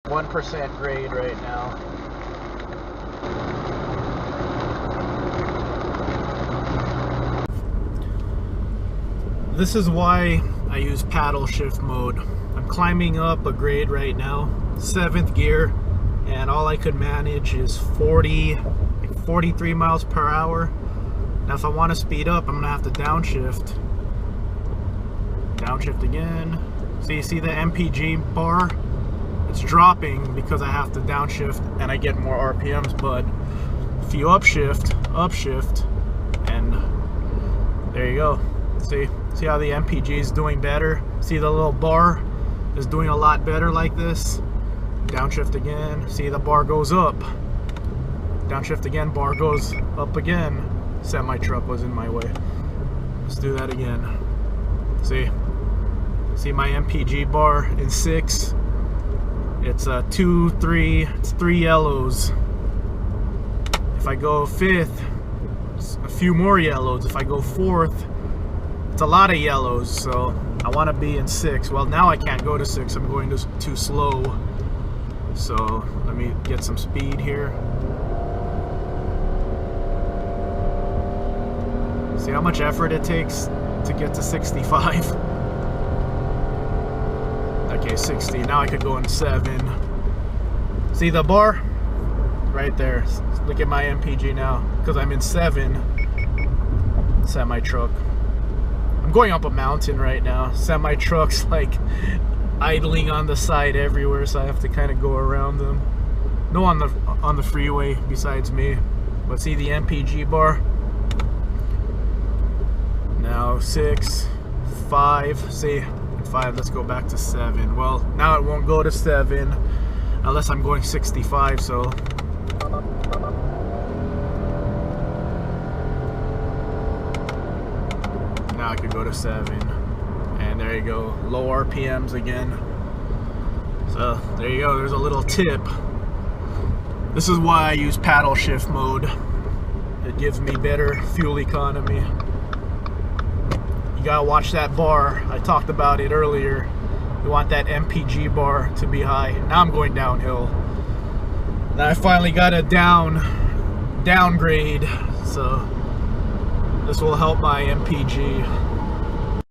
1% grade right now. This is why I use paddle shift mode. I'm climbing up a grade right now, 7th gear, and all I could manage is 43 miles per hour. Now if I want to speed up, I'm gonna have to downshift. Downshift again. So you see the MPG bar? It's dropping because I have to downshift and I get more RPMs, but if you upshift, and there you go. See how the MPG is doing better? See the little bar is doing a lot better like this. Downshift again. See the bar goes up. Downshift again, bar goes up again. Semi-truck was in my way. Let's do that again. See my MPG bar in 6. It's 2, 3. It's 3 yellows. If I go 5th, it's a few more yellows. If I go 4th, it's a lot of yellows. So I want to be in 6. Well, now I can't go to 6. I'm going too slow. So let me get some speed here. See how much effort it takes to get to 65. Okay, 60. Now I could go in 7. See the bar? Right there. Look at my MPG now. Because I'm in 7. Semi-truck. I'm going up a mountain right now. Semi-trucks like idling on the side everywhere, so I have to kind of go around them. No on the freeway besides me. But see the MPG bar? Now 6, 5. See? 5, let's go back to 7. Well, now it won't go to 7 unless I'm going 65, so now I could go to 7, and there you go, low RPMs again. So there you go, there's a little tip. This is why I use paddle shift mode. It gives me better fuel economy. You gotta watch that bar. I talked about it earlier. You want that MPG bar to be high. Now I'm going downhill. Now I finally got a downgrade, so this will help my MPG.